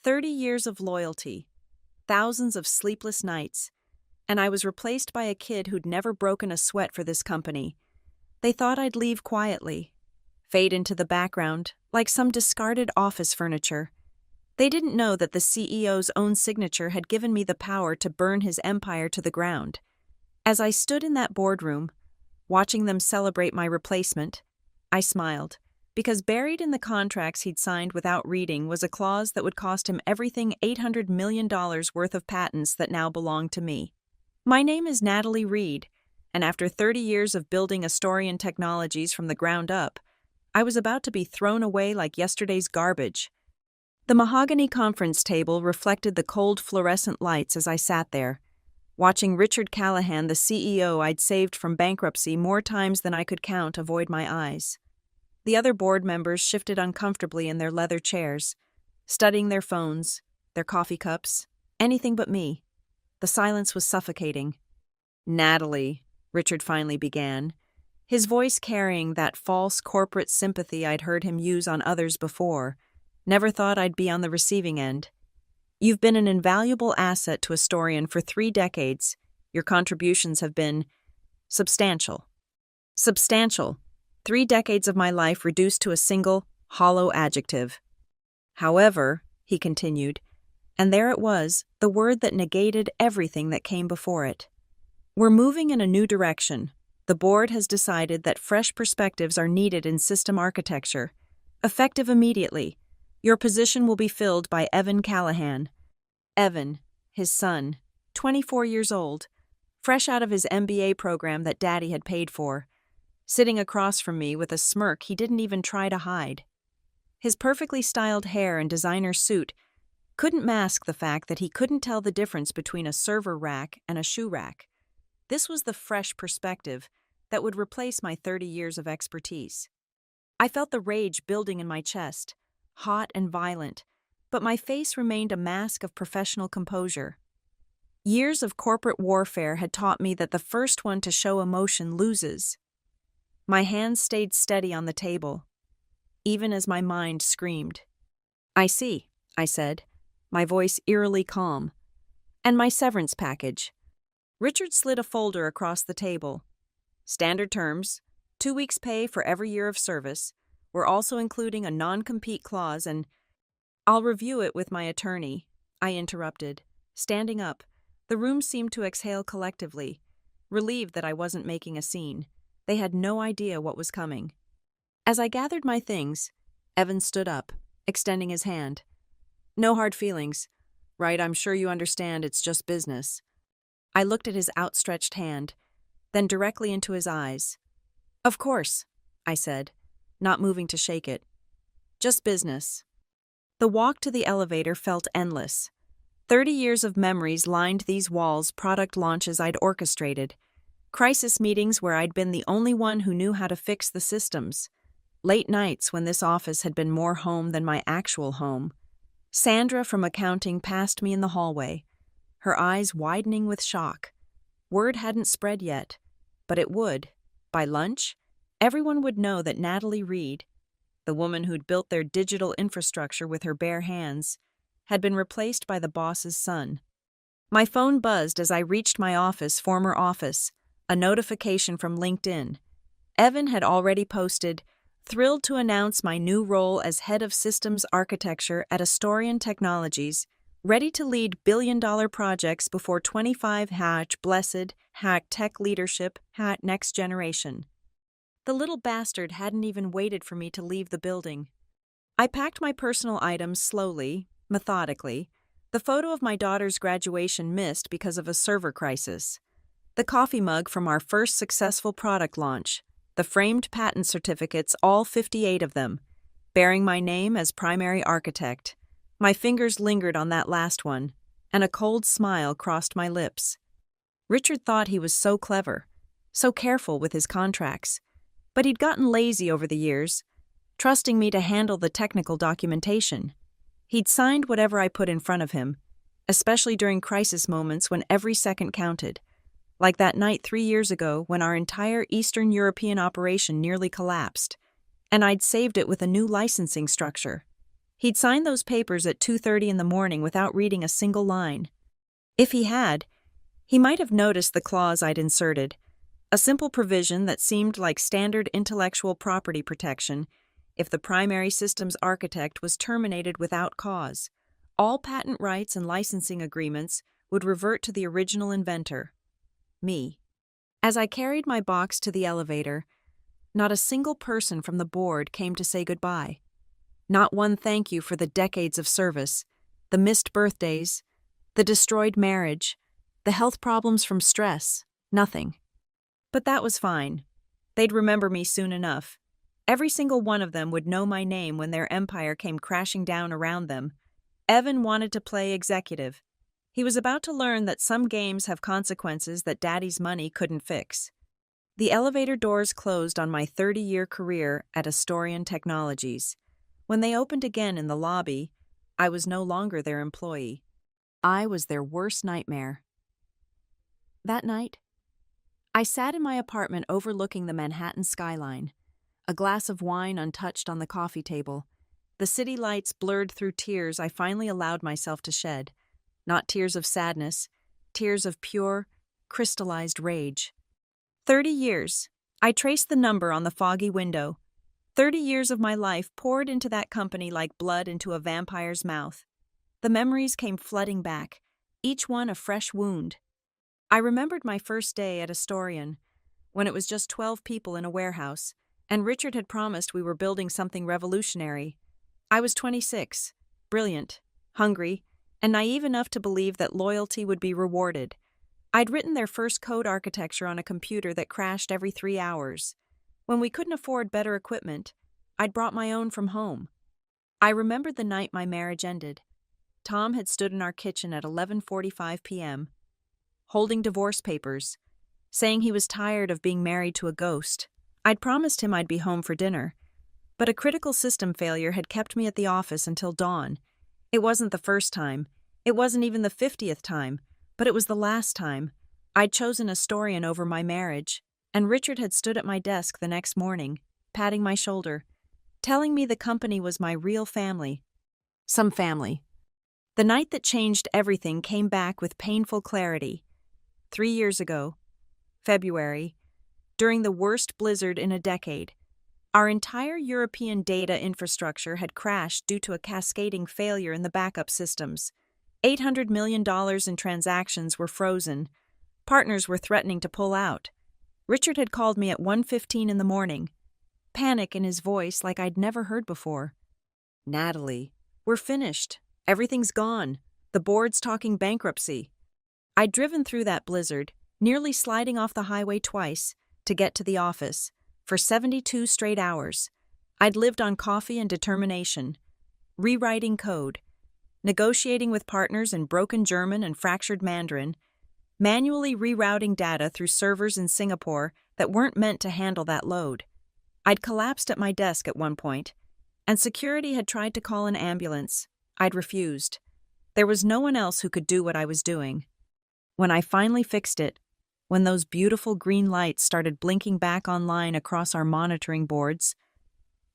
30 years of loyalty, thousands of sleepless nights, and I was replaced by a kid who'd never broken a sweat for this company. They thought I'd leave quietly, fade into the background, like some discarded office furniture. They didn't know that the CEO's own signature had given me the power to burn his empire to the ground. As I stood in that boardroom, watching them celebrate my replacement, I smiled, because buried in the contracts he'd signed without reading was a clause that would cost him everything $800 million worth of patents that now belong to me. My name is Natalie Reed, and after 30 years of building Astorian Technologies from the ground up, I was about to be thrown away like yesterday's garbage. The mahogany conference table reflected the cold fluorescent lights as I sat there, watching Richard Callahan, the CEO I'd saved from bankruptcy more times than I could count, avoid my eyes. The other board members shifted uncomfortably in their leather chairs, studying their phones, their coffee cups, anything but me. The silence was suffocating. "Natalie," Richard finally began, his voice carrying that false corporate sympathy I'd heard him use on others before. Never thought I'd be on the receiving end. "You've been an invaluable asset to Astorian for 3 decades. Your contributions have been substantial. Substantial. 3 decades of my life reduced to a single, hollow adjective. However," he continued, and there it was, the word that negated everything that came before it. "We're moving in a new direction. The board has decided that fresh perspectives are needed in system architecture. Effective immediately. Your position will be filled by Evan Callahan." Evan, his son, 24 years old, fresh out of his MBA program that Daddy had paid for, sitting across from me with a smirk he didn't even try to hide. His perfectly styled hair and designer suit couldn't mask the fact that he couldn't tell the difference between a server rack and a shoe rack. This was the fresh perspective that would replace my 30 years of expertise. I felt the rage building in my chest, hot and violent, but my face remained a mask of professional composure. Years of corporate warfare had taught me that the first one to show emotion loses. My hands stayed steady on the table, even as my mind screamed. "I see," I said, my voice eerily calm. "And my severance package." Richard slid a folder across the table. "Standard terms, 2 weeks' pay for every year of service. We're also including a non-compete clause and—" "I'll review it with my attorney," I interrupted. Standing up, the room seemed to exhale collectively, relieved that I wasn't making a scene. They had no idea what was coming. As I gathered my things, Evan stood up, extending his hand. "No hard feelings, right? I'm sure you understand it's just business." I looked at his outstretched hand, then directly into his eyes. "Of course," I said, not moving to shake it. "Just business." The walk to the elevator felt endless. 30 years of memories lined these walls, product launches I'd orchestrated, crisis meetings where I'd been the only one who knew how to fix the systems, late nights when this office had been more home than my actual home. Sandra from accounting passed me in the hallway, her eyes widening with shock. Word hadn't spread yet, but it would. By lunch, everyone would know that Natalie Reed, the woman who'd built their digital infrastructure with her bare hands, had been replaced by the boss's son. My phone buzzed as I reached my former office, a notification from LinkedIn. Evan had already posted, "Thrilled to announce my new role as head of systems architecture at Astorian Technologies, ready to lead billion-dollar projects before 25 blessed tech leadership next generation." The little bastard hadn't even waited for me to leave the building. I packed my personal items slowly, methodically, the photo of my daughter's graduation missed because of a server crisis, the coffee mug from our first successful product launch, the framed patent certificates, all 58 of them, bearing my name as primary architect. My fingers lingered on that last one, and a cold smile crossed my lips. Richard thought he was so clever, so careful with his contracts, but he'd gotten lazy over the years, trusting me to handle the technical documentation. He'd signed whatever I put in front of him, especially during crisis moments when every second counted, like that night 3 years ago when our entire Eastern European operation nearly collapsed, and I'd saved it with a new licensing structure. He'd signed those papers at 2:30 in the morning without reading a single line. If he had, he might have noticed the clause I'd inserted, a simple provision that seemed like standard intellectual property protection. If the primary systems architect was terminated without cause, all patent rights and licensing agreements would revert to the original inventor, me. As I carried my box to the elevator, not a single person from the board came to say goodbye. Not one thank you for the decades of service, the missed birthdays, the destroyed marriage, the health problems from stress, nothing. But that was fine. They'd remember me soon enough. Every single one of them would know my name when their empire came crashing down around them. Evan wanted to play executive. He was about to learn that some games have consequences that Daddy's money couldn't fix. The elevator doors closed on my 30-year career at Astorian Technologies. When they opened again in the lobby, I was no longer their employee. I was their worst nightmare. That night, I sat in my apartment overlooking the Manhattan skyline, a glass of wine untouched on the coffee table. The city lights blurred through tears I finally allowed myself to shed. Not tears of sadness, tears of pure, crystallized rage. 30 years. I traced the number on the foggy window. 30 years of my life poured into that company like blood into a vampire's mouth. The memories came flooding back, each one a fresh wound. I remembered my first day at Astorian, when it was just 12 people in a warehouse, and Richard had promised we were building something revolutionary. I was 26, brilliant, hungry, and naive enough to believe that loyalty would be rewarded. I'd written their first code architecture on a computer that crashed every 3 hours. When we couldn't afford better equipment, I'd brought my own from home. I remembered the night my marriage ended. Tom had stood in our kitchen at 11:45 p.m., holding divorce papers, saying he was tired of being married to a ghost. I'd promised him I'd be home for dinner, but a critical system failure had kept me at the office until dawn. It wasn't the first time, it wasn't even the 50th time, but it was the last time. I'd chosen Astorian over my marriage, and Richard had stood at my desk the next morning, patting my shoulder, telling me the company was my real family. Some family. The night that changed everything came back with painful clarity. 3 years ago, February, during the worst blizzard in a decade, our entire European data infrastructure had crashed due to a cascading failure in the backup systems. $800 million in transactions were frozen. Partners were threatening to pull out. Richard had called me at 1:15 in the morning, panic in his voice like I'd never heard before. "Natalie, we're finished. Everything's gone. The board's talking bankruptcy." I'd driven through that blizzard, nearly sliding off the highway twice, to get to the office. For 72 straight hours, I'd lived on coffee and determination, rewriting code, negotiating with partners in broken German and fractured Mandarin, manually rerouting data through servers in Singapore that weren't meant to handle that load. I'd collapsed at my desk at one point, and security had tried to call an ambulance. I'd refused. There was no one else who could do what I was doing. When I finally fixed it, when those beautiful green lights started blinking back online across our monitoring boards,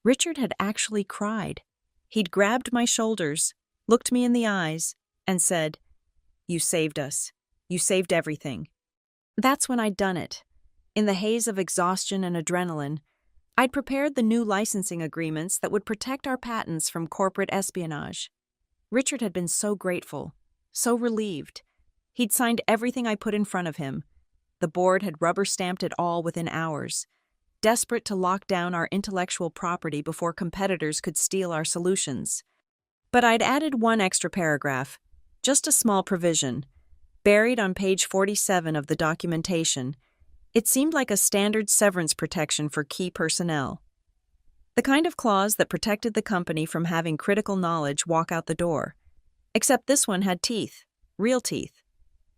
Richard had actually cried. He'd grabbed my shoulders, looked me in the eyes, and said, "You saved us. You saved everything." That's when I'd done it. In the haze of exhaustion and adrenaline, I'd prepared the new licensing agreements that would protect our patents from corporate espionage. Richard had been so grateful, so relieved. He'd signed everything I put in front of him. The board had rubber-stamped it all within hours, desperate to lock down our intellectual property before competitors could steal our solutions. But I'd added one extra paragraph, just a small provision, buried on page 47 of the documentation. It seemed like a standard severance protection for key personnel. The kind of clause that protected the company from having critical knowledge walk out the door. Except this one had teeth, real teeth.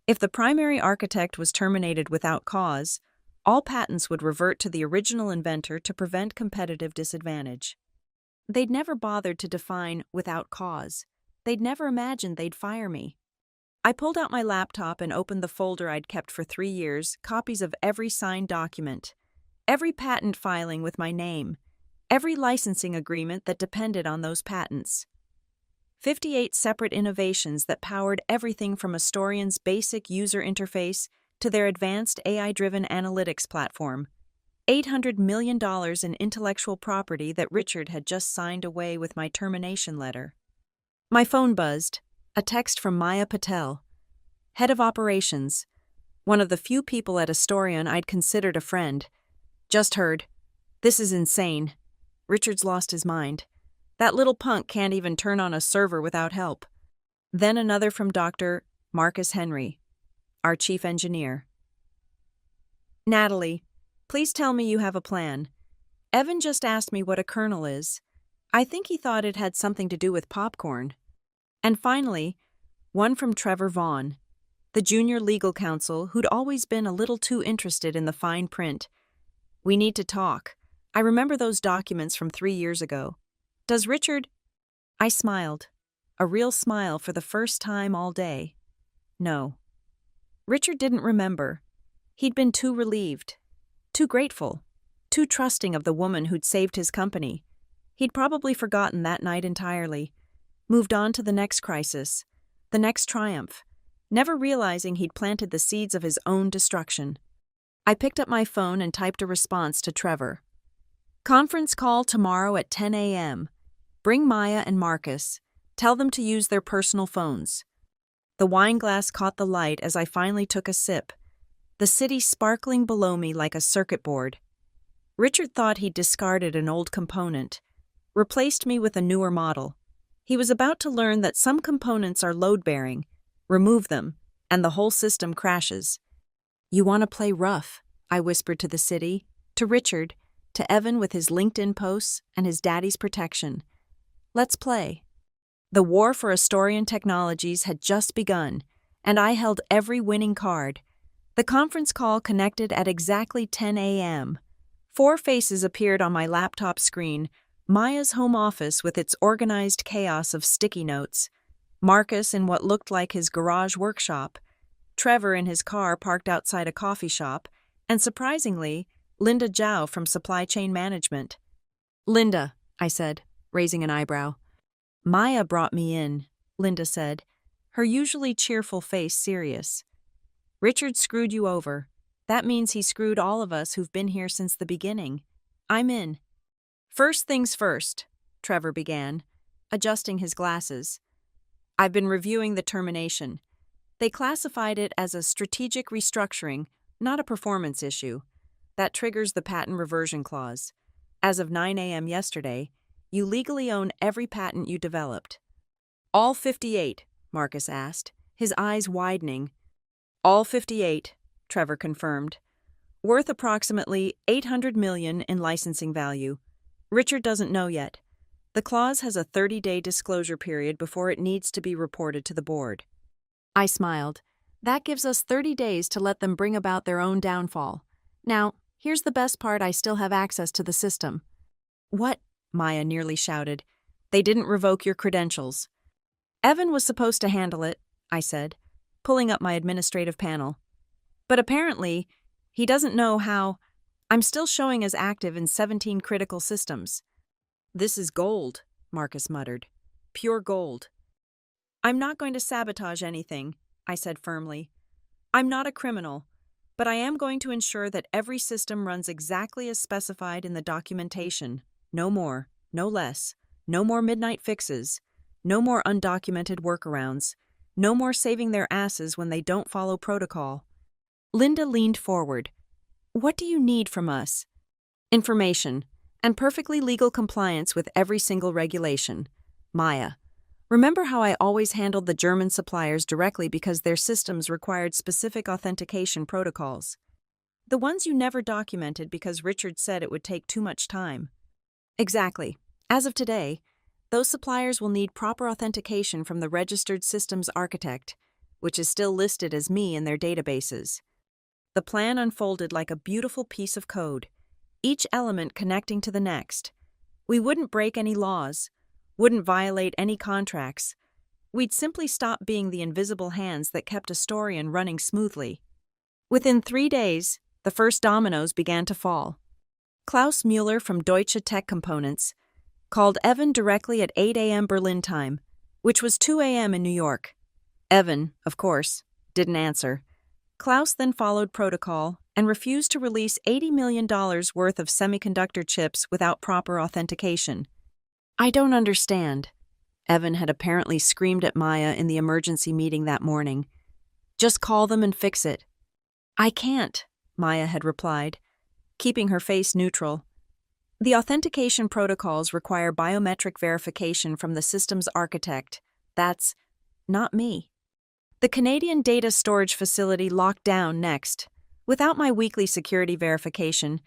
If the primary architect was terminated without cause, all patents would revert to the original inventor to prevent competitive disadvantage. They'd never bothered to define without cause. They'd never imagined they'd fire me. I pulled out my laptop and opened the folder I'd kept for 3 years, copies of every signed document, every patent filing with my name, every licensing agreement that depended on those patents. 58 separate innovations that powered everything from Astorian's basic user interface to their advanced AI-driven analytics platform. $800 million in intellectual property that Richard had just signed away with my termination letter. My phone buzzed, a text from Maya Patel, head of operations, one of the few people at Astorian I'd considered a friend. Just heard. This is insane. Richard's lost his mind. That little punk can't even turn on a server without help. Then another from Dr. Marcus Henry, our chief engineer. Natalie, please tell me you have a plan. Evan just asked me what a kernel is. I think he thought it had something to do with popcorn. And finally, one from Trevor Vaughn, the junior legal counsel who'd always been a little too interested in the fine print. We need to talk. I remember those documents from 3 years ago. Does Richard? I smiled, a real smile for the first time all day. No. Richard didn't remember. He'd been too relieved, too grateful, too trusting of the woman who'd saved his company. He'd probably forgotten that night entirely, moved on to the next crisis, the next triumph, never realizing he'd planted the seeds of his own destruction. I picked up my phone and typed a response to Trevor. Conference call tomorrow at 10 a.m. Bring Maya and Marcus. Tell them to use their personal phones. The wine glass caught the light as I finally took a sip, the city sparkling below me like a circuit board. Richard thought he'd discarded an old component, replaced me with a newer model. He was about to learn that some components are load-bearing, remove them, and the whole system crashes. You want to play rough, I whispered to the city, to Richard, to Evan with his LinkedIn posts and his daddy's protection. Let's play. The war for Astorian technologies had just begun, and I held every winning card. The conference call connected at exactly 10 a.m. 4 faces appeared on my laptop screen: Maya's home office with its organized chaos of sticky notes, Marcus in what looked like his garage workshop, Trevor in his car parked outside a coffee shop, and surprisingly, Linda Zhao from Supply Chain Management. Linda, I said, raising an eyebrow. Maya brought me in, Linda said, her usually cheerful face serious. Richard screwed you over. That means he screwed all of us who've been here since the beginning. I'm in. First things first, Trevor began, adjusting his glasses. I've been reviewing the termination. They classified it as a strategic restructuring, not a performance issue. That triggers the patent reversion clause. As of 9 a.m. yesterday, you legally own every patent you developed. All 58, Marcus asked, his eyes widening. All 58, Trevor confirmed. Worth approximately $800 million in licensing value. Richard doesn't know yet. The clause has a 30-day disclosure period before it needs to be reported to the board. I smiled. That gives us 30 days to let them bring about their own downfall. Now, here's the best part: I still have access to the system. What? Maya nearly shouted. They didn't revoke your credentials. Evan was supposed to handle it, I said, pulling up my administrative panel. But apparently, he doesn't know how. I'm still showing as active in 17 critical systems. This is gold, Marcus muttered. Pure gold. I'm not going to sabotage anything, I said firmly. I'm not a criminal, but I am going to ensure that every system runs exactly as specified in the documentation. No more, no less. No more midnight fixes. No more undocumented workarounds. No more saving their asses when they don't follow protocol. Linda leaned forward. What do you need from us? Information, and perfectly legal compliance with every single regulation. Maya. Remember how I always handled the German suppliers directly because their systems required specific authentication protocols? The ones you never documented because Richard said it would take too much time. Exactly. As of today, those suppliers will need proper authentication from the registered systems architect, which is still listed as me in their databases. The plan unfolded like a beautiful piece of code, each element connecting to the next. We wouldn't break any laws, wouldn't violate any contracts. We'd simply stop being the invisible hands that kept Astorian running smoothly. Within 3 days, the first dominoes began to fall. Klaus Mueller from Deutsche Tech Components called Evan directly at 8 a.m. Berlin time, which was 2 a.m. in New York. Evan, of course, didn't answer. Klaus then followed protocol and refused to release $80 million worth of semiconductor chips without proper authentication. I don't understand. Evan had apparently screamed at Maya in the emergency meeting that morning. Just call them and fix it. I can't, Maya had replied, keeping her face neutral. The authentication protocols require biometric verification from the system's architect. That's not me. The Canadian data storage facility locked down next. Without my weekly security verification,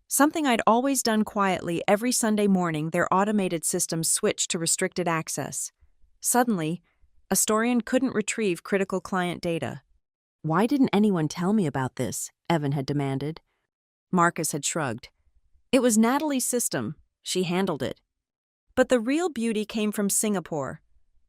something I'd always done quietly every Sunday morning, their automated systems switched to restricted access. Suddenly, Astorian couldn't retrieve critical client data. Why didn't anyone tell me about this? Evan had demanded. Marcus had shrugged. It was Natalie's system. She handled it. But the real beauty came from Singapore.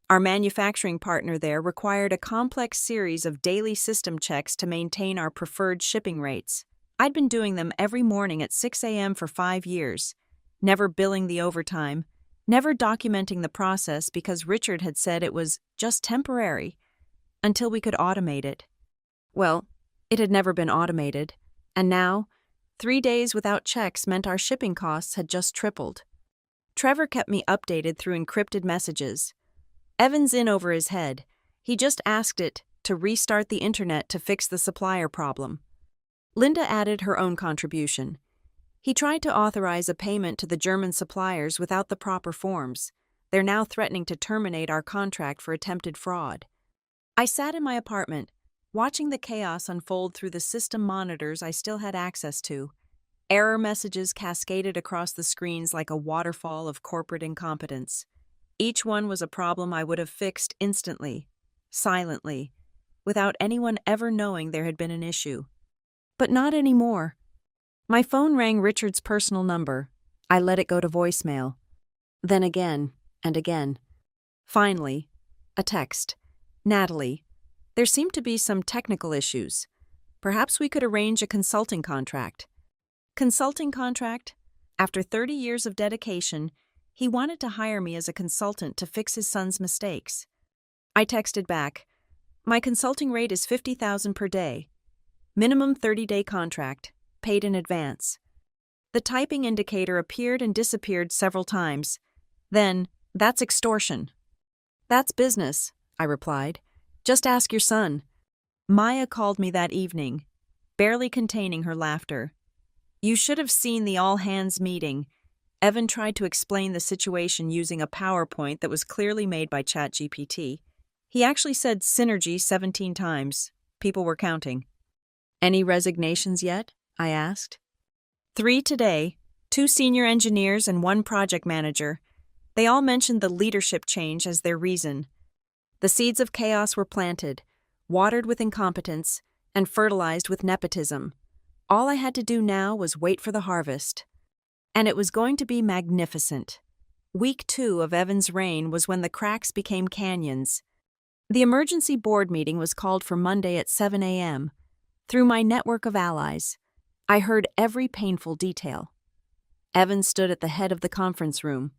Our manufacturing partner there required a complex series of daily system checks to maintain our preferred shipping rates. I'd been doing them every morning at 6 a.m. for 5 years, never billing the overtime, never documenting the process because Richard had said it was just temporary, until we could automate it. Well, it had never been automated, and now, 3 days without checks meant our shipping costs had just tripled. Trevor kept me updated through encrypted messages. Evan's in over his head. He just asked it to restart the internet to fix the supplier problem. Linda added her own contribution. He tried to authorize a payment to the German suppliers without the proper forms. They're now threatening to terminate our contract for attempted fraud. I sat in my apartment, watching the chaos unfold through the system monitors I still had access to. Error messages cascaded across the screens like a waterfall of corporate incompetence. Each one was a problem I would have fixed instantly, silently, without anyone ever knowing there had been an issue. But not anymore. My phone rang Richard's personal number. I let it go to voicemail. Then again and again. Finally, a text. Natalie, there seemed to be some technical issues. Perhaps we could arrange a consulting contract. Consulting contract? After 30 years of dedication, he wanted to hire me as a consultant to fix his son's mistakes. I texted back, my consulting rate is $50,000 per day. Minimum 30-day contract, paid in advance. The typing indicator appeared and disappeared several times. Then, that's extortion. That's business, I replied. Just ask your son. Maya called me that evening, barely containing her laughter. You should have seen the all-hands meeting. Evan tried to explain the situation using a PowerPoint that was clearly made by ChatGPT. He actually said synergy 17 times. People were counting. Any resignations yet? I asked. 3 today, 2 senior engineers and 1 project manager. They all mentioned the leadership change as their reason. The seeds of chaos were planted, watered with incompetence, and fertilized with nepotism. All I had to do now was wait for the harvest. And it was going to be magnificent. Week 2 of Evan's reign was when the cracks became canyons. The emergency board meeting was called for Monday at 7 a.m. Through my network of allies, I heard every painful detail. Evan stood at the head of the conference room,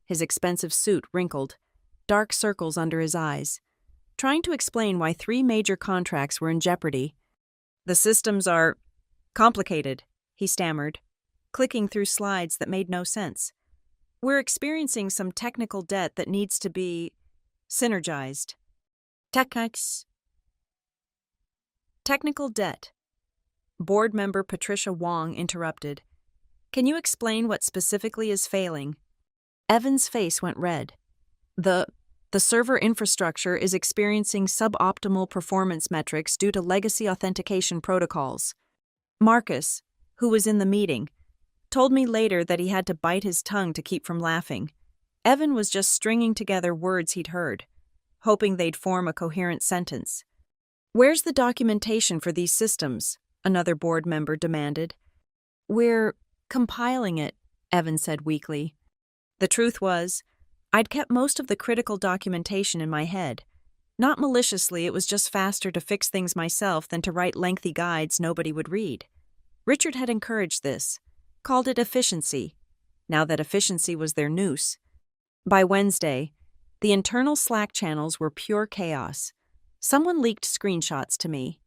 his expensive suit wrinkled, dark circles under his eyes, trying to explain why 3 major contracts were in jeopardy. The systems are complicated, he stammered, clicking through slides that made no sense. We're experiencing some technical debt that needs to be synergized. Technical debt. Board member Patricia Wong interrupted. Can you explain what specifically is failing? Evan's face went red. The server infrastructure is experiencing suboptimal performance metrics due to legacy authentication protocols. Marcus, who was in the meeting, told me later that he had to bite his tongue to keep from laughing. Evan was just stringing together words he'd heard, hoping they'd form a coherent sentence. Where's the documentation for these systems? Another board member demanded. We're compiling it, Evan said weakly. The truth was, I'd kept most of the critical documentation in my head. Not maliciously, it was just faster to fix things myself than to write lengthy guides nobody would read. Richard had encouraged this, called it efficiency, now that efficiency was their noose. By Wednesday, The internal Slack channels were pure chaos. Someone leaked screenshots to me.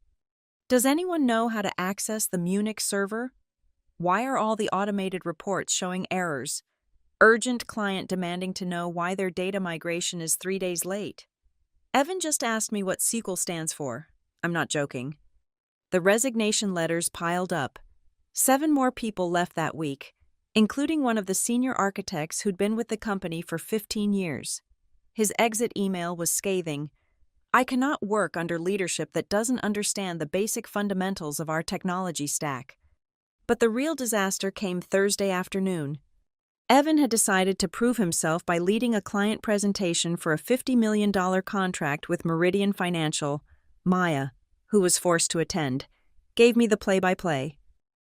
Does anyone know how to access the Munich server? Why are all the automated reports showing errors? Urgent client demanding to know why their data migration is 3 days late. Evan just asked me what SQL stands for. I'm not joking. The resignation letters piled up. 7 more people left that week, including one of the senior architects who'd been with the company for 15 years. His exit email was scathing. I cannot work under leadership that doesn't understand the basic fundamentals of our technology stack. But the real disaster came Thursday afternoon. Evan had decided to prove himself by leading a client presentation for a $50 million contract with Meridian Financial. Maya, who was forced to attend, gave me the play-by-play.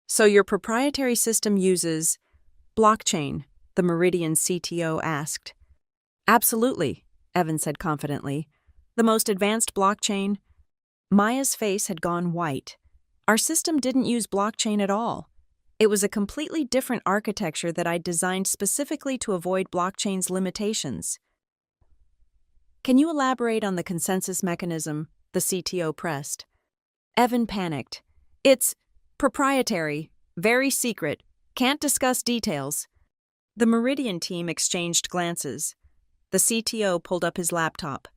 So your proprietary system uses blockchain, the Meridian CTO asked. Absolutely, Evan said confidently. The most advanced blockchain. Maya's face had gone white. Our system didn't use blockchain at all. It was a completely different architecture that I'd designed specifically to avoid blockchain's limitations. Can you elaborate on the consensus mechanism? The CTO pressed. Evan panicked. It's proprietary, very secret, can't discuss details. The Meridian team exchanged glances. The CTO pulled up his laptop.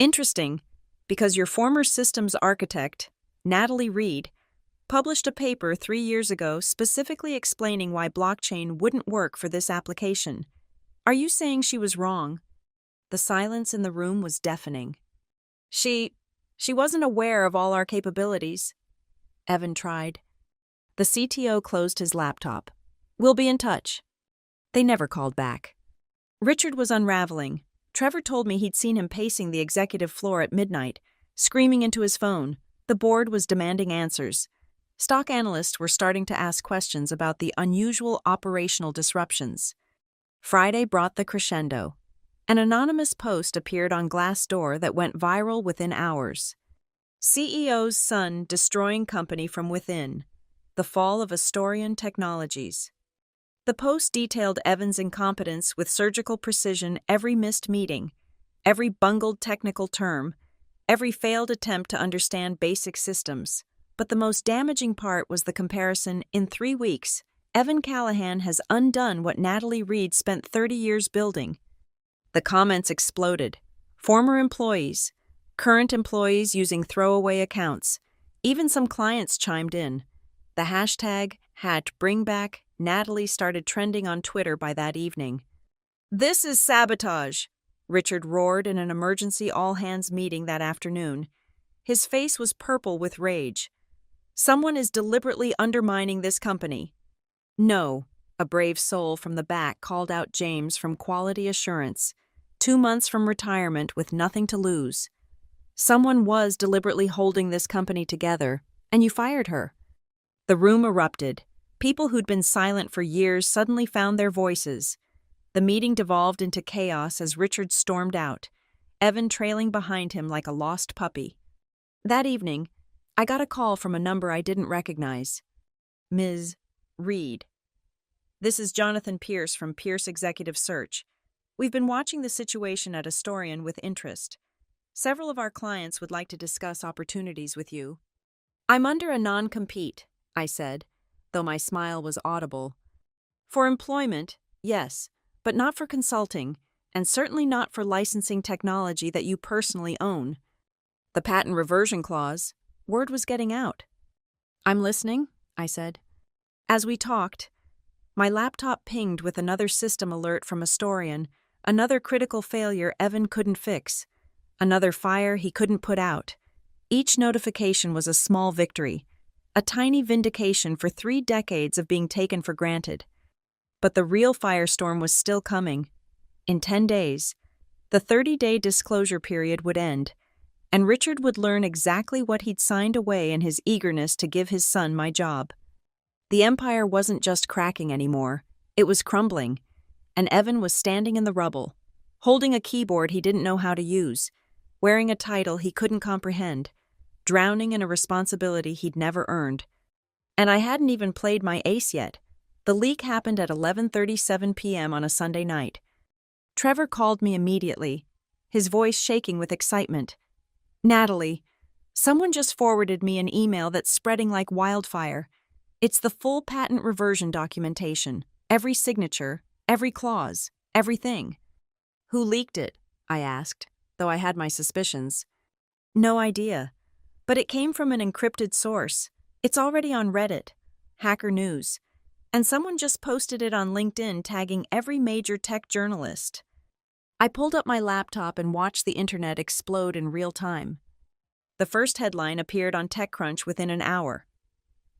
Interesting, because your former systems architect, Natalie Reed, published a paper 3 years ago specifically explaining why blockchain wouldn't work for this application. Are you saying she was wrong? The silence in the room was deafening. She wasn't aware of all our capabilities. Evan tried. The CTO closed his laptop. We'll be in touch. They never called back. Richard was unraveling. Trevor told me he'd seen him pacing the executive floor at midnight, screaming into his phone. The board was demanding answers. Stock analysts were starting to ask questions about the unusual operational disruptions. Friday brought the crescendo. An anonymous post appeared on Glassdoor that went viral within hours. CEO's son destroying company from within. The fall of Astorian Technologies. The post detailed Evan's incompetence with surgical precision, every missed meeting, every bungled technical term, every failed attempt to understand basic systems. But the most damaging part was the comparison. In 3 weeks, Evan Callahan has undone what Natalie Reed spent 30 years building. The comments exploded. Former employees, current employees using throwaway accounts, even some clients chimed in. The hashtag #BringBackNatalie started trending on Twitter by that evening. This is sabotage, Richard roared in an emergency all-hands meeting that afternoon. His face was purple with rage. Someone is deliberately undermining this company. No, a brave soul from the back called out James from Quality Assurance, 2 months from retirement with nothing to lose. Someone was deliberately holding this company together, and you fired her. The room erupted. People who'd been silent for years suddenly found their voices. The meeting devolved into chaos as Richard stormed out, Evan trailing behind him like a lost puppy. That evening, I got a call from a number I didn't recognize. Ms. Reed. This is Jonathan Pierce from Pierce Executive Search. We've been watching the situation at Astorian with interest. Several of our clients would like to discuss opportunities with you. I'm under a non-compete, I said, though my smile was audible. For employment, yes, but not for consulting, and certainly not for licensing technology that you personally own. The patent reversion clause, word was getting out. I'm listening, I said. As we talked, my laptop pinged with another system alert from Astorian, another critical failure Evan couldn't fix, another fire he couldn't put out. Each notification was a small victory, a tiny vindication for 3 decades of being taken for granted. But the real firestorm was still coming. In 10 days, the 30-day disclosure period would end, and Richard would learn exactly what he'd signed away in his eagerness to give his son my job. The empire wasn't just cracking anymore, it was crumbling, and Evan was standing in the rubble, holding a keyboard he didn't know how to use, wearing a title he couldn't comprehend, drowning in a responsibility he'd never earned. And I hadn't even played my ace yet. The leak happened at 11:37 p.m. on a Sunday night. Trevor called me immediately, his voice shaking with excitement. "Natalie, someone just forwarded me an email that's spreading like wildfire. It's the full patent reversion documentation. Every signature, every clause, everything." "Who leaked it?" I asked, though I had my suspicions. "No idea. But it came from an encrypted source. It's already on Reddit, Hacker News, and someone just posted it on LinkedIn tagging every major tech journalist." I pulled up my laptop and watched the internet explode in real time. The first headline appeared on TechCrunch within an hour.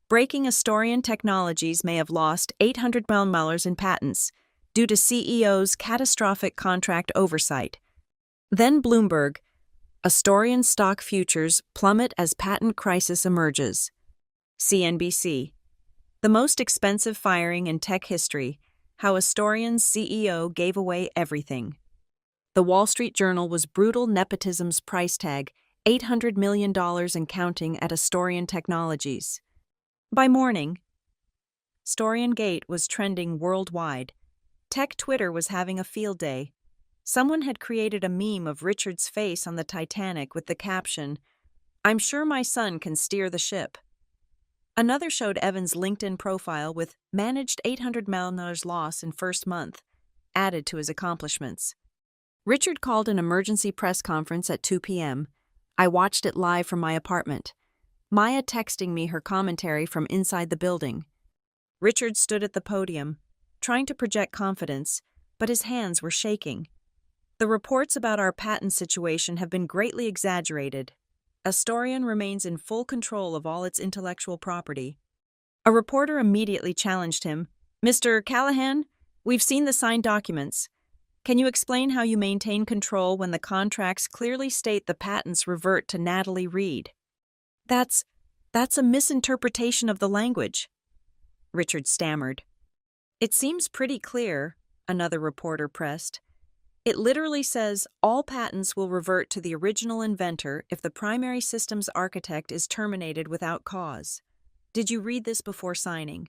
"Breaking Astorian Technologies may have lost $800 million in patents due to CEO's catastrophic contract oversight." Then Bloomberg, "Astorian stock futures plummet as patent crisis emerges." CNBC, "The most expensive firing in tech history, how Astorian's CEO gave away everything." The Wall Street Journal was brutal nepotism's price tag, $800 million and counting at Astorian Technologies. By morning, Astorian Gate was trending worldwide. Tech Twitter was having a field day. Someone had created a meme of Richard's face on the Titanic with the caption, "I'm sure my son can steer the ship." Another showed Evan's LinkedIn profile with managed $800 million loss in first month, added to his accomplishments. Richard called an emergency press conference at 2 p.m. I watched it live from my apartment, Maya texting me her commentary from inside the building. Richard stood at the podium, trying to project confidence, but his hands were shaking. "The reports about our patent situation have been greatly exaggerated. Astorian remains in full control of all its intellectual property." A reporter immediately challenged him. "Mr. Callahan, we've seen the signed documents. Can you explain how you maintain control when the contracts clearly state the patents revert to Natalie Reed?" That's a misinterpretation of the language," Richard stammered. "It seems pretty clear," another reporter pressed. "It literally says all patents will revert to the original inventor if the primary systems architect is terminated without cause. Did you read this before signing?"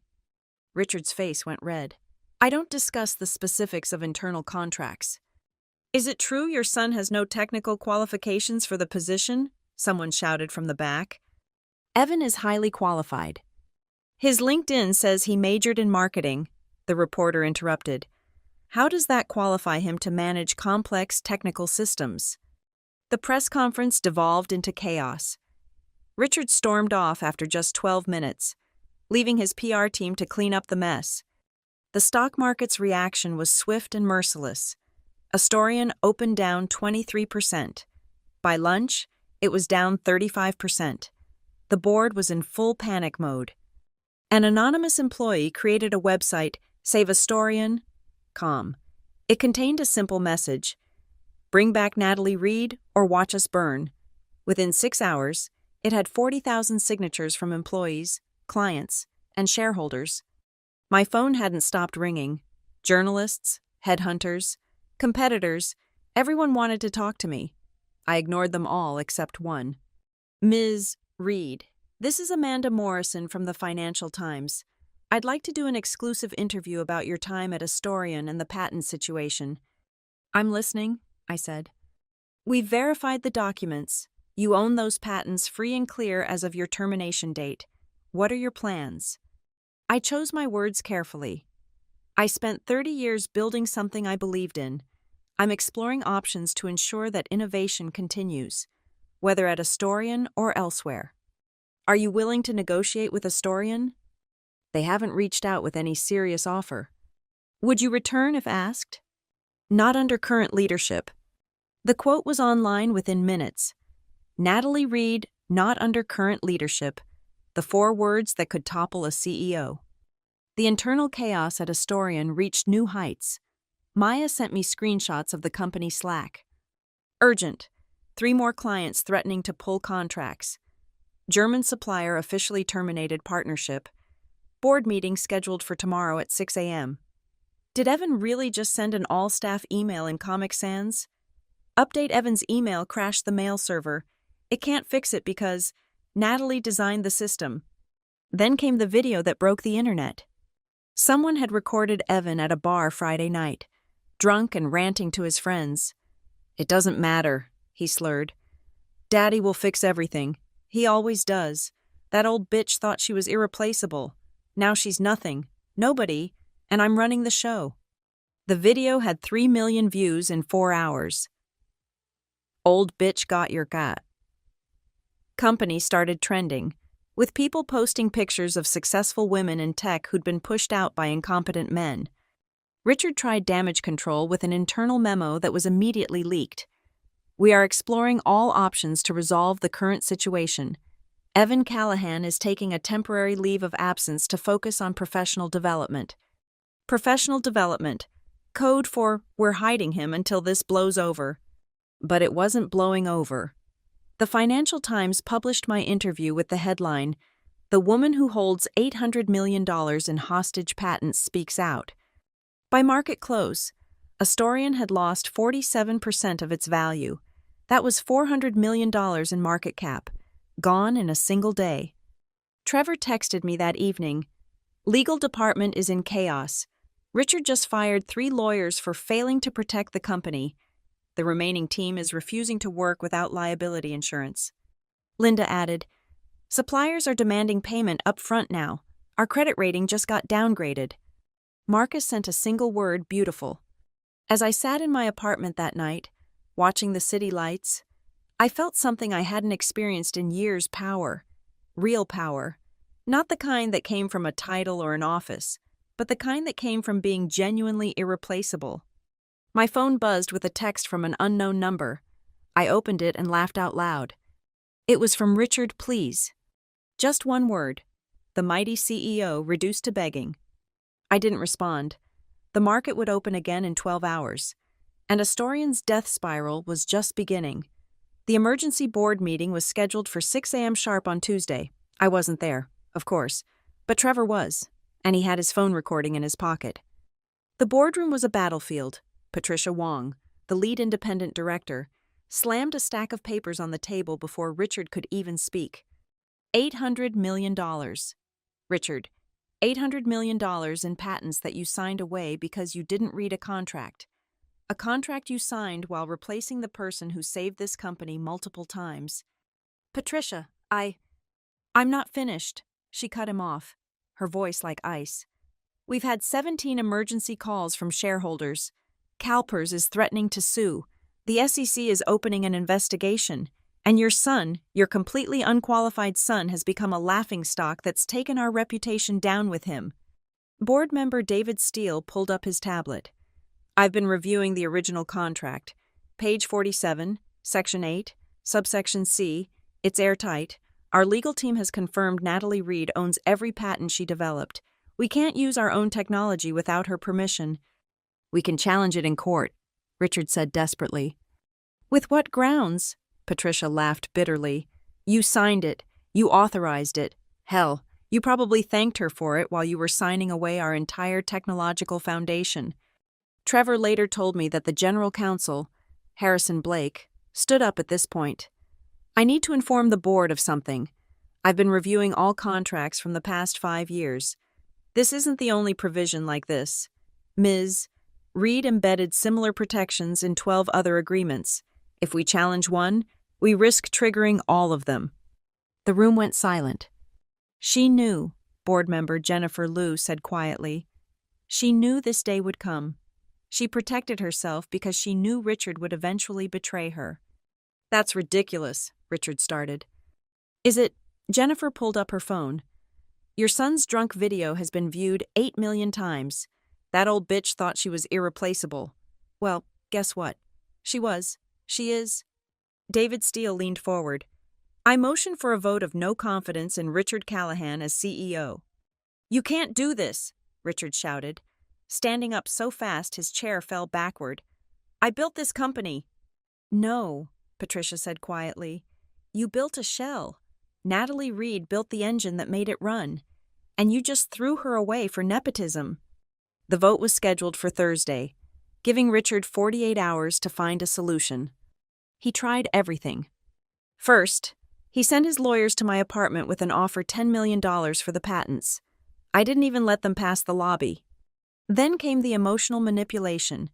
Richard's face went red. "I don't discuss the specifics of internal contracts." "Is it true your son has no technical qualifications for the position?" someone shouted from the back. "Evan is highly qualified." "His LinkedIn says he majored in marketing," the reporter interrupted. "How does that qualify him to manage complex technical systems?" The press conference devolved into chaos. Richard stormed off after just 12 minutes, leaving his PR team to clean up the mess. The stock market's reaction was swift and merciless. Astorian opened down 23%. By lunch, it was down 35%. The board was in full panic mode. An anonymous employee created a website, SaveAstorian.com. It contained a simple message: "Bring back Natalie Reed or watch us burn." Within 6 hours, it had 40,000 signatures from employees, clients, and shareholders. My phone hadn't stopped ringing. Journalists, headhunters, competitors, everyone wanted to talk to me. I ignored them all except one. "Ms. Reed, this is Amanda Morrison from the Financial Times. I'd like to do an exclusive interview about your time at Astorian and the patent situation." "I'm listening," I said. "We've verified the documents. You own those patents free and clear as of your termination date. What are your plans?" I chose my words carefully. "I spent 30 years building something I believed in. I'm exploring options to ensure that innovation continues, whether at Astorian or elsewhere. Are you willing to negotiate with Astorian? They haven't reached out with any serious offer. Would you return if asked? Not under current leadership." The quote was online within minutes. Natalie Reed, not under current leadership. The 4 words that could topple a CEO. The internal chaos at Astorian reached new heights. Maya sent me screenshots of the company Slack. "Urgent. 3 more clients threatening to pull contracts. German supplier officially terminated partnership. Board meeting scheduled for tomorrow at 6 a.m. Did Evan really just send an all-staff email in Comic Sans? Update: Evan's email crashed the mail server. It can't fix it because Natalie designed the system. Then came the video that broke the internet. Someone had recorded Evan at a bar Friday night, drunk and ranting to his friends. "It doesn't matter," he slurred. "Daddy will fix everything. He always does. That old bitch thought she was irreplaceable. Now she's nothing, nobody, and I'm running the show." The video had 3 million views in 4 hours. Old bitch got your cat. Company started trending, with people posting pictures of successful women in tech who'd been pushed out by incompetent men. Richard tried damage control with an internal memo that was immediately leaked. "We are exploring all options to resolve the current situation. Evan Callahan is taking a temporary leave of absence to focus on professional development." Professional development, code for "we're hiding him until this blows over." But it wasn't blowing over. The Financial Times published my interview with the headline, "The woman who holds $800 million in hostage patents speaks out." By market close, Astorian had lost 47% of its value. That was $400 million in market cap, gone in a single day. Trevor texted me that evening, "Legal department is in chaos. Richard just fired 3 lawyers for failing to protect the company. The remaining team is refusing to work without liability insurance." Linda added, "Suppliers are demanding payment up front now. Our credit rating just got downgraded." Marcus sent a single word, "beautiful." As I sat in my apartment that night, watching the city lights, I felt something I hadn't experienced in years: power. Real power. Not the kind that came from a title or an office, but the kind that came from being genuinely irreplaceable. My phone buzzed with a text from an unknown number. I opened it and laughed out loud. It was from Richard, please. Just one word. The mighty CEO reduced to begging. I didn't respond. The market would open again in 12 hours. And Astorian's death spiral was just beginning. The emergency board meeting was scheduled for 6 a.m. sharp on Tuesday. I wasn't there, of course, but Trevor was, and he had his phone recording in his pocket. The boardroom was a battlefield. Patricia Wong, the lead independent director, slammed a stack of papers on the table before Richard could even speak. $800 million. Richard, $800 million in patents that you signed away because you didn't read a contract. A contract you signed while replacing the person who saved this company multiple times. Patricia, I'm not finished. She cut him off, her voice like ice. We've had 17 emergency calls from shareholders. CalPERS is threatening to sue. The SEC is opening an investigation. And your son, your completely unqualified son, has become a laughingstock that's taken our reputation down with him. Board member David Steele pulled up his tablet. I've been reviewing the original contract. Page 47, Section 8, Subsection C. It's airtight. Our legal team has confirmed Natalie Reed owns every patent she developed. We can't use our own technology without her permission. We can challenge it in court, Richard said desperately. With what grounds? Patricia laughed bitterly. You signed it. You authorized it. Hell, you probably thanked her for it while you were signing away our entire technological foundation. Trevor later told me that the general counsel, Harrison Blake, stood up at this point. I need to inform the board of something. I've been reviewing all contracts from the past 5 years. This isn't the only provision like this. Ms. Reed embedded similar protections in 12 other agreements. If we challenge one, we risk triggering all of them. The room went silent. She knew, board member Jennifer Liu said quietly. She knew this day would come. She protected herself because she knew Richard would eventually betray her. That's ridiculous, Richard started. Is it? Jennifer pulled up her phone. Your son's drunk video has been viewed 8 million times. That old bitch thought she was irreplaceable. Well, guess what? She was. She is. David Steele leaned forward. I motion for a vote of no confidence in Richard Callahan as CEO. You can't do this, Richard shouted. Standing up so fast his chair fell backward. I built this company. No, Patricia said quietly. You built a shell. Natalie Reed built the engine that made it run. And you just threw her away for nepotism. The vote was scheduled for Thursday, giving Richard 48 hours to find a solution. He tried everything. First, he sent his lawyers to my apartment with an offer $10 million for the patents. I didn't even let them pass the lobby. Then came the emotional manipulation.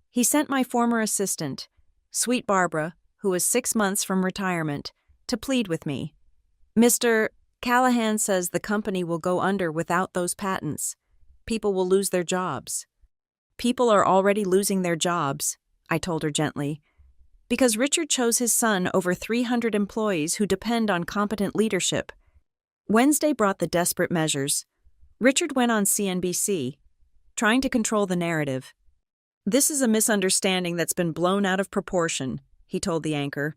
He sent my former assistant, Sweet Barbara, who was 6 months from retirement, to plead with me. Mr. Callahan says the company will go under without those patents. People will lose their jobs. People are already losing their jobs, I told her gently, because Richard chose his son over 300 employees who depend on competent leadership. Wednesday brought the desperate measures. Richard went on CNBC, trying to control the narrative. This is a misunderstanding that's been blown out of proportion, he told the anchor.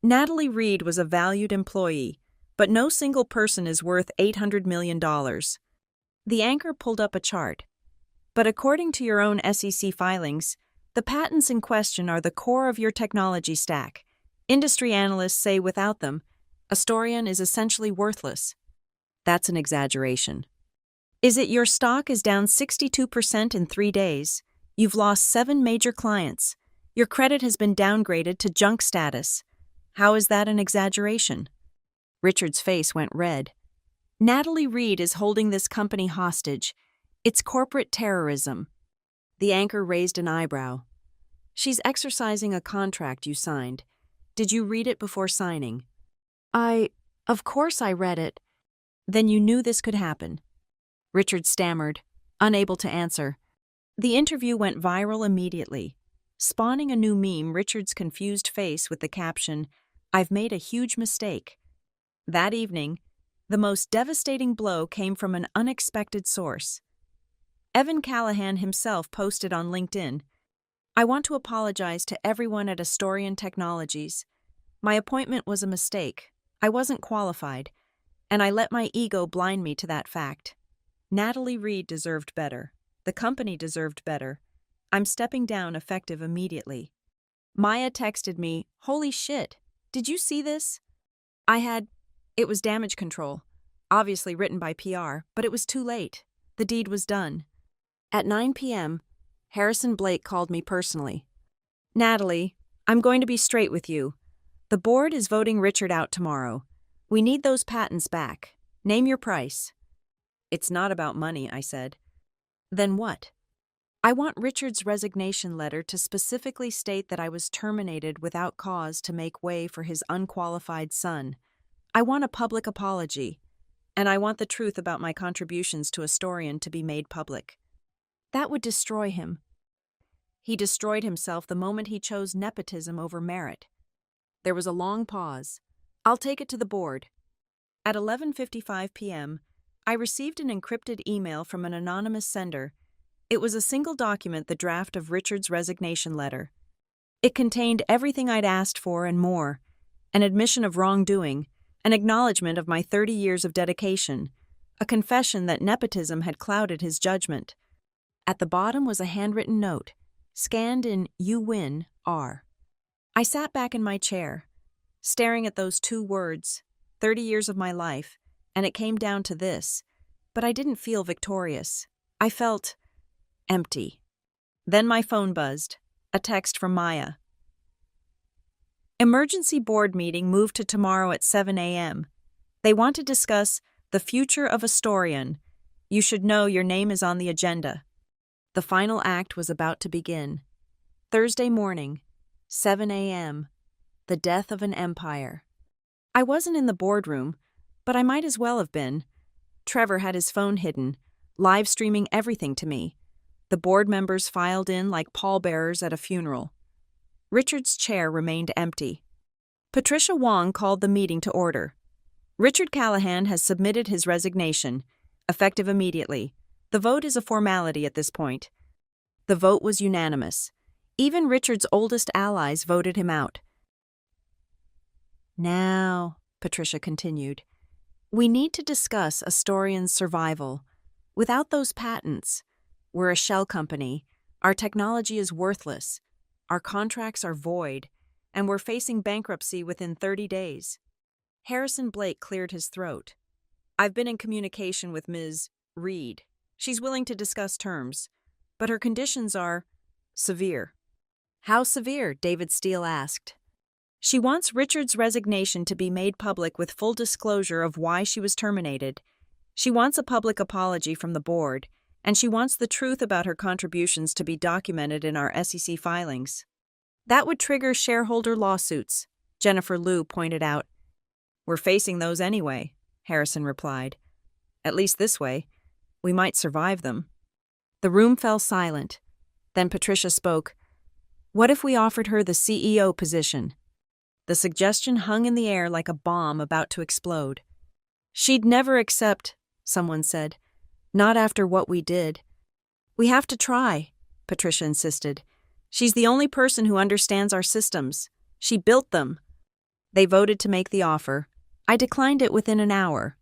Natalie Reed was a valued employee, but no single person is worth $800 million. The anchor pulled up a chart. But according to your own SEC filings, the patents in question are the core of your technology stack. Industry analysts say without them, Astorion is essentially worthless. That's an exaggeration. Is it your stock is down 62% in 3 days? You've lost 7 major clients. Your credit has been downgraded to junk status. How is that an exaggeration? Richard's face went red. Natalie Reed is holding this company hostage. It's corporate terrorism. The anchor raised an eyebrow. She's exercising a contract you signed. Did you read it before signing? Of course I read it. Then you knew this could happen. Richard stammered, unable to answer. The interview went viral immediately, spawning a new meme, Richard's confused face with the caption, "I've made a huge mistake." That evening, the most devastating blow came from an unexpected source. Evan Callahan himself posted on LinkedIn, "I want to apologize to everyone at Astorion Technologies. My appointment was a mistake. I wasn't qualified, and I let my ego blind me to that fact. Natalie Reed deserved better. The company deserved better. I'm stepping down effective immediately." Maya texted me, "Holy shit, did you see this?" It was damage control, obviously written by PR, but it was too late. The deed was done. At 9 p.m., Harrison Blake called me personally. "Natalie, I'm going to be straight with you. The board is voting Richard out tomorrow. We need those patents back. Name your price." "It's not about money," I said. "Then what?" "I want Richard's resignation letter to specifically state that I was terminated without cause to make way for his unqualified son. I want a public apology, and I want the truth about my contributions to Astorion to be made public." "That would destroy him." "He destroyed himself the moment he chose nepotism over merit." There was a long pause. "I'll take it to the board." At 11:55 p.m., I received an encrypted email from an anonymous sender. It was a single document, the draft of Richard's resignation letter. It contained everything I'd asked for and more, an admission of wrongdoing, an acknowledgement of my 30 years of dedication, a confession that nepotism had clouded his judgment. At the bottom was a handwritten note, scanned in "You win, R." I sat back in my chair, staring at those 2 words, 30 years of my life, and it came down to this. But I didn't feel victorious. I felt empty. Then my phone buzzed, a text from Maya. "Emergency board meeting moved to tomorrow at 7 a.m. They want to discuss the future of Astorion. You should know your name is on the agenda." The final act was about to begin. Thursday morning, 7 a.m., the death of an empire. I wasn't in the boardroom, but I might as well have been. Trevor had his phone hidden, live streaming everything to me. The board members filed in like pallbearers at a funeral. Richard's chair remained empty. Patricia Wong called the meeting to order. "Richard Callahan has submitted his resignation, effective immediately. The vote is a formality at this point." The vote was unanimous. Even Richard's oldest allies voted him out. "Now," Patricia continued, "we need to discuss Astorion's survival. Without those patents, we're a shell company. Our technology is worthless. Our contracts are void, and we're facing bankruptcy within 30 days. Harrison Blake cleared his throat. "I've been in communication with Ms. Reed. She's willing to discuss terms, but her conditions are severe." "How severe?" David Steele asked. "She wants Richard's resignation to be made public with full disclosure of why she was terminated. She wants a public apology from the board, and she wants the truth about her contributions to be documented in our SEC filings." That would trigger shareholder lawsuits, Jennifer Liu pointed out. We're facing those anyway, Harrison replied. At least this way, we might survive them. The room fell silent. Then Patricia spoke. What if we offered her the CEO position? The suggestion hung in the air like a bomb about to explode. She'd never accept, someone said. Not after what we did. We have to try, Patricia insisted. She's the only person who understands our systems. She built them. They voted to make the offer. I declined it within an hour.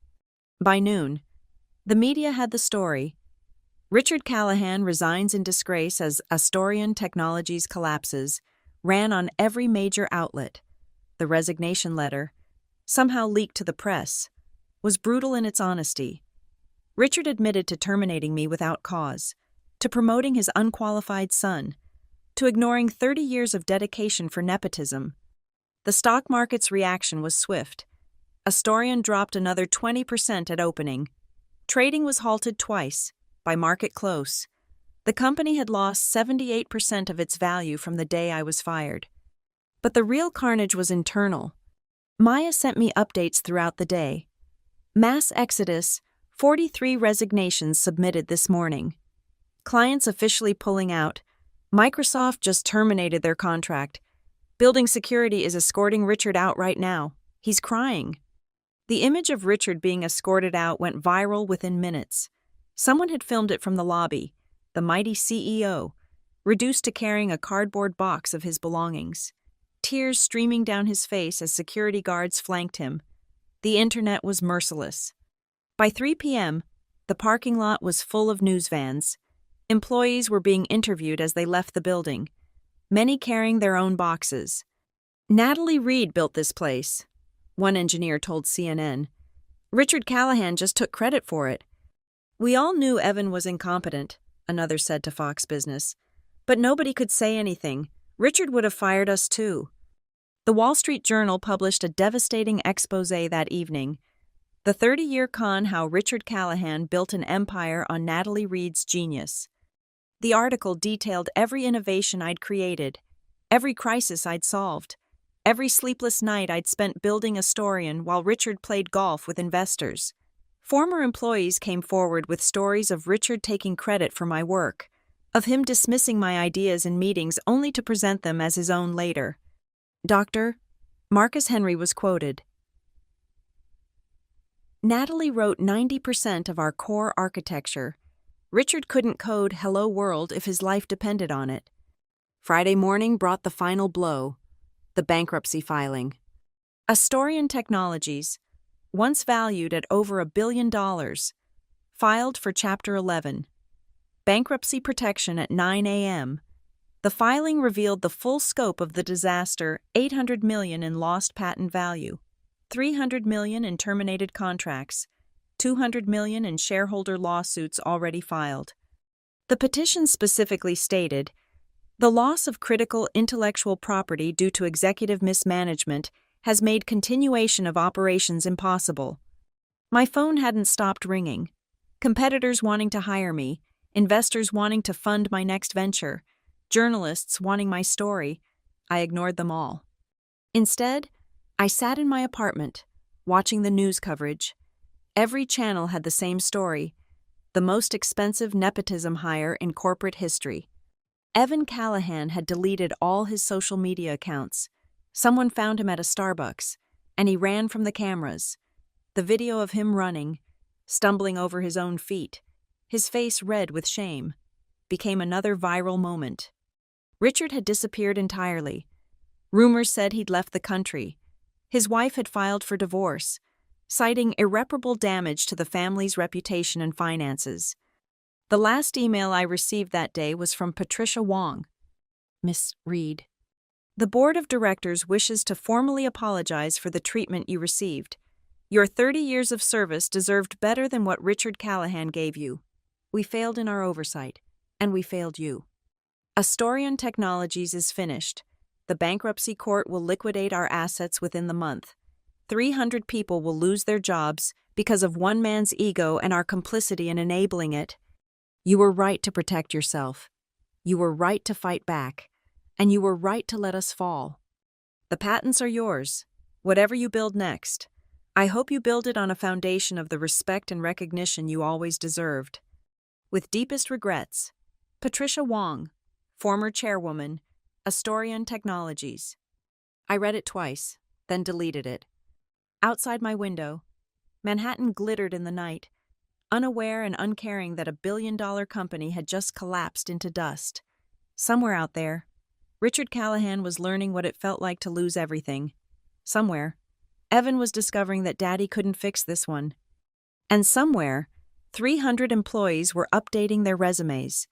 By noon, the media had the story. Richard Callahan resigns in disgrace as Astorian Technologies collapses, ran on every major outlet. The resignation letter, somehow leaked to the press, was brutal in its honesty. Richard admitted to terminating me without cause, to promoting his unqualified son, to ignoring 30 years of dedication for nepotism. The stock market's reaction was swift. Astorian dropped another 20% at opening. Trading was halted twice, by market close. The company had lost 78% of its value from the day I was fired. But the real carnage was internal. Maya sent me updates throughout the day. Mass exodus, 43 resignations submitted this morning. Clients officially pulling out. Microsoft just terminated their contract. Building security is escorting Richard out right now. He's crying. The image of Richard being escorted out went viral within minutes. Someone had filmed it from the lobby, the mighty CEO, reduced to carrying a cardboard box of his belongings. Tears streaming down his face as security guards flanked him. The internet was merciless. By 3 p.m., the parking lot was full of news vans. Employees were being interviewed as they left the building, many carrying their own boxes. Natalie Reed built this place, one engineer told CNN. Richard Callahan just took credit for it. We all knew Evan was incompetent, another said to Fox Business. But nobody could say anything. Richard would have fired us too. The Wall Street Journal published a devastating expose that evening. The 30-year con how Richard Callahan built an empire on Natalie Reed's genius. The article detailed every innovation I'd created, every crisis I'd solved, every sleepless night I'd spent building Astorian while Richard played golf with investors. Former employees came forward with stories of Richard taking credit for my work, of him dismissing my ideas in meetings only to present them as his own later. Dr. Marcus Henry was quoted. Natalie wrote 90% of our core architecture. Richard couldn't code Hello World if his life depended on it. Friday morning brought the final blow, the bankruptcy filing. Astorian Technologies, once valued at over $1 billion, filed for Chapter 11. Bankruptcy protection at 9 a.m. The filing revealed the full scope of the disaster: $800 million in lost patent value, $300 million in terminated contracts, $200 million in shareholder lawsuits already filed. The petition specifically stated, the loss of critical intellectual property due to executive mismanagement has made continuation of operations impossible. My phone hadn't stopped ringing. Competitors wanting to hire me, investors wanting to fund my next venture, journalists wanting my story. I ignored them all. Instead, I sat in my apartment, watching the news coverage. Every channel had the same story: the most expensive nepotism hire in corporate history. Evan Callahan had deleted all his social media accounts. Someone found him at a Starbucks, and he ran from the cameras. The video of him running, stumbling over his own feet, his face red with shame, became another viral moment. Richard had disappeared entirely. Rumors said he'd left the country. His wife had filed for divorce, citing irreparable damage to the family's reputation and finances. The last email I received that day was from Patricia Wong. Miss Reed, the board of directors wishes to formally apologize for the treatment you received. Your 30 years of service deserved better than what Richard Callahan gave you. We failed in our oversight, and we failed you. Astorian Technologies is finished. The bankruptcy court will liquidate our assets within the month. 300 people will lose their jobs because of one man's ego and our complicity in enabling it. You were right to protect yourself. You were right to fight back. and you were right to let us fall. The patents are yours. Whatever you build next, I hope you build it on a foundation of the respect and recognition you always deserved. With deepest regrets, Patricia Wong, former chairwoman, Astorian Technologies. I read it twice, then deleted it. Outside my window, Manhattan glittered in the night, unaware and uncaring that a billion-dollar company had just collapsed into dust. Somewhere out there, Richard Callahan was learning what it felt like to lose everything. Somewhere, Evan was discovering that Daddy couldn't fix this one. And somewhere, 300 employees were updating their resumes,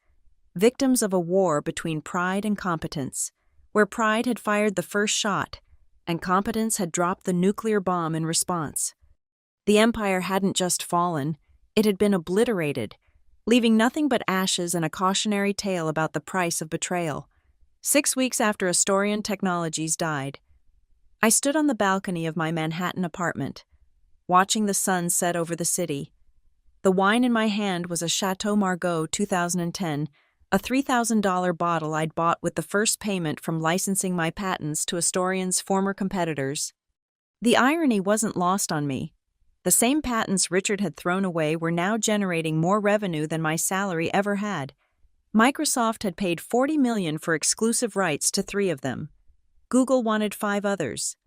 victims of a war between pride and competence, where pride had fired the first shot and competence had dropped the nuclear bomb in response. The empire hadn't just fallen, it had been obliterated, leaving nothing but ashes and a cautionary tale about the price of betrayal. 6 weeks after Astorian Technologies died, I stood on the balcony of my Manhattan apartment, watching the sun set over the city. The wine in my hand was a Chateau Margaux 2010, a $3,000 bottle I'd bought with the first payment from licensing my patents to Astorian's former competitors. The irony wasn't lost on me. The same patents Richard had thrown away were now generating more revenue than my salary ever had. Microsoft had paid $40 million for exclusive rights to 3 of them. Google wanted 5 others.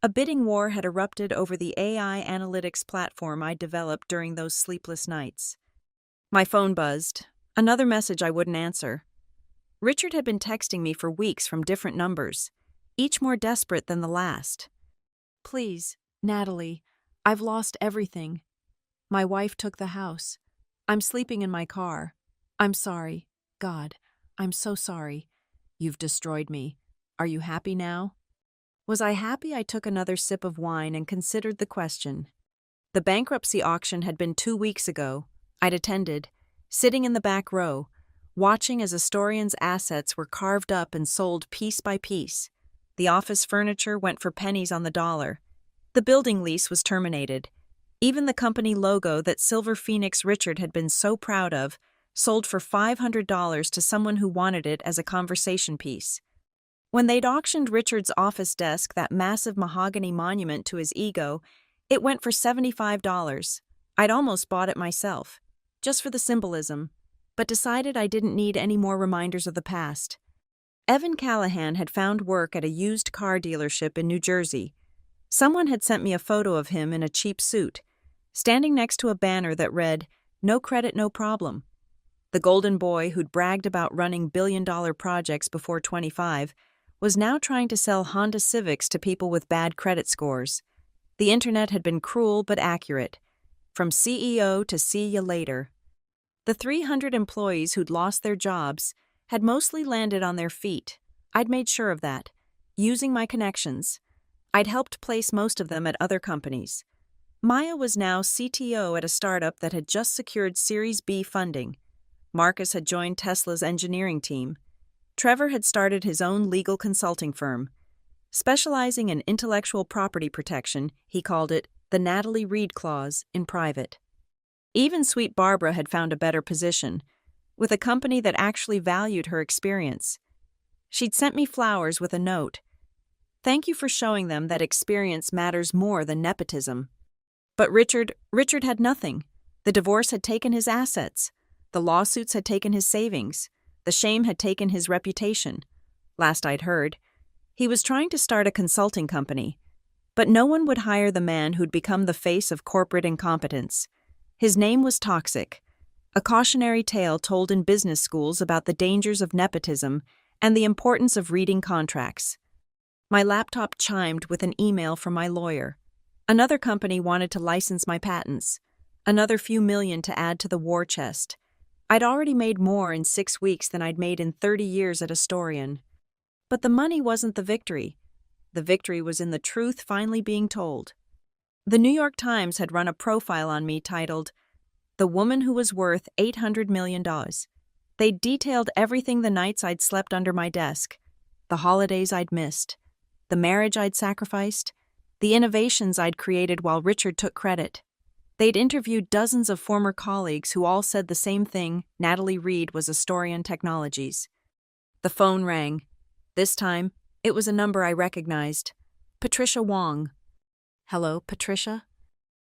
A bidding war had erupted over the AI analytics platform I developed during those sleepless nights. My phone buzzed. Another message I wouldn't answer. Richard had been texting me for weeks from different numbers, each more desperate than the last. "Please, Natalie, I've lost everything. My wife took the house. I'm sleeping in my car. I'm sorry. God, I'm so sorry. You've destroyed me. Are you happy now?" Was I happy? I took another sip of wine and considered the question. The bankruptcy auction had been 2 weeks ago. I'd attended, sitting in the back row, watching as Astorian's assets were carved up and sold piece by piece. The office furniture went for pennies on the dollar. The building lease was terminated. Even the company logo that Silver Phoenix Richard had been so proud of sold for $500 to someone who wanted it as a conversation piece. When they'd auctioned Richard's office desk, that massive mahogany monument to his ego, it went for $75. I'd almost bought it myself, just for the symbolism, but decided I didn't need any more reminders of the past. Evan Callahan had found work at a used car dealership in New Jersey. Someone had sent me a photo of him in a cheap suit, standing next to a banner that read, "No credit, no problem." The golden boy who'd bragged about running billion-dollar projects before 25 was now trying to sell Honda Civics to people with bad credit scores. The internet had been cruel but accurate. From CEO to see ya later. The 300 employees who'd lost their jobs had mostly landed on their feet. I'd made sure of that, using my connections. I'd helped place most of them at other companies. Maya was now CTO at a startup that had just secured Series B funding. Marcus had joined Tesla's engineering team. Trevor had started his own legal consulting firm. Specializing in intellectual property protection, he called it the Natalie Reed Clause in private. Even sweet Barbara had found a better position, with a company that actually valued her experience. She'd sent me flowers with a note. "Thank you for showing them that experience matters more than nepotism." But Richard had nothing. The divorce had taken his assets. The lawsuits had taken his savings. The shame had taken his reputation. Last I'd heard, he was trying to start a consulting company. But no one would hire the man who'd become the face of corporate incompetence. His name was Toxic, a cautionary tale told in business schools about the dangers of nepotism and the importance of reading contracts. My laptop chimed with an email from my lawyer. Another company wanted to license my patents, another few million to add to the war chest. I'd already made more in 6 weeks than I'd made in 30 years at Astorian. But the money wasn't the victory. The victory was in the truth finally being told. The New York Times had run a profile on me titled, "The Woman Who Was Worth $800 Million. They'd detailed everything: the nights I'd slept under my desk, the holidays I'd missed, the marriage I'd sacrificed, the innovations I'd created while Richard took credit. They'd interviewed dozens of former colleagues who all said the same thing: Natalie Reed was Astorian Technologies. The phone rang. This time, it was a number I recognized. Patricia Wong. Hello, Patricia?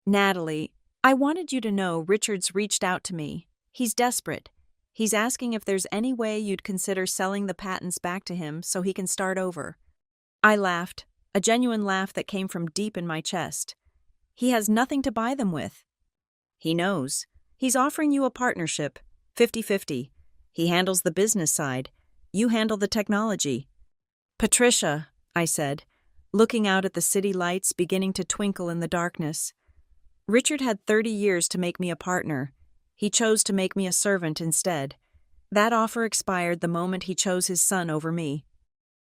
Natalie, I wanted you to know Richard's reached out to me. He's desperate. He's asking if there's any way you'd consider selling the patents back to him so he can start over. I laughed, a genuine laugh that came from deep in my chest. He has nothing to buy them with. He knows. He's offering you a partnership, 50-50. He handles the business side. You handle the technology. Patricia, I said, looking out at the city lights beginning to twinkle in the darkness. Richard had 30 years to make me a partner. He chose to make me a servant instead. That offer expired the moment he chose his son over me.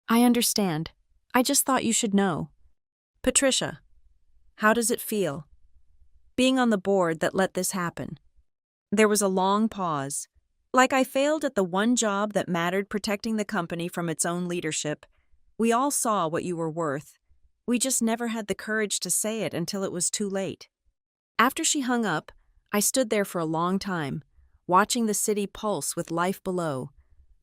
I understand. I just thought you should know. Patricia, how does it feel? Being on the board that let this happen. There was a long pause. Like I failed at the one job that mattered, protecting the company from its own leadership. We all saw what you were worth. We just never had the courage to say it until it was too late. After she hung up, I stood there for a long time, watching the city pulse with life below.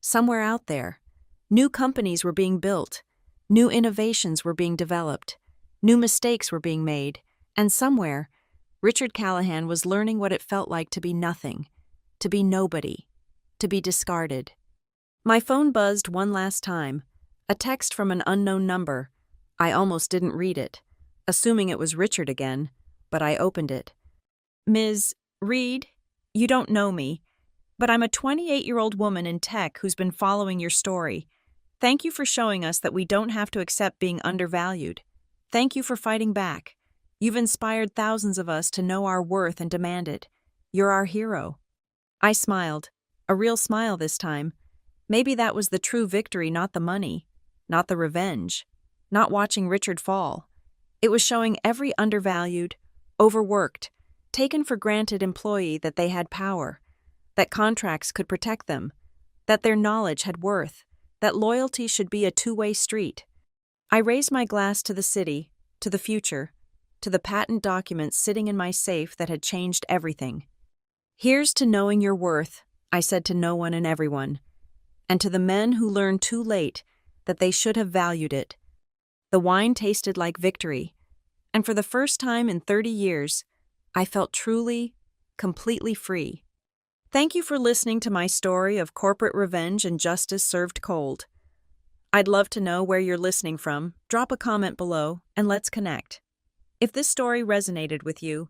Somewhere out there, new companies were being built, new innovations were being developed, new mistakes were being made, and somewhere, Richard Callahan was learning what it felt like to be nothing, to be nobody, to be discarded. My phone buzzed one last time, a text from an unknown number. I almost didn't read it, assuming it was Richard again, but I opened it. Ms. Reed, you don't know me, but I'm a 28-year-old woman in tech who's been following your story. Thank you for showing us that we don't have to accept being undervalued. Thank you for fighting back. You've inspired thousands of us to know our worth and demand it. You're our hero. I smiled, a real smile this time. Maybe that was the true victory, not the money, not the revenge, not watching Richard fall. It was showing every undervalued, overworked, taken for granted employee that they had power, that contracts could protect them, that their knowledge had worth, that loyalty should be a two-way street. I raised my glass to the city, to the future, to the patent documents sitting in my safe that had changed everything. Here's to knowing your worth, I said to no one and everyone, and to the men who learned too late that they should have valued it. The wine tasted like victory, and for the first time in 30 years, I felt truly, completely free. Thank you for listening to my story of corporate revenge and justice served cold. I'd love to know where you're listening from. Drop a comment below, and let's connect. If this story resonated with you,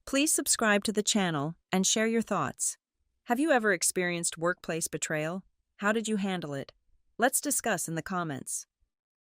please subscribe to the channel and share your thoughts. Have you ever experienced workplace betrayal? How did you handle it? Let's discuss in the comments.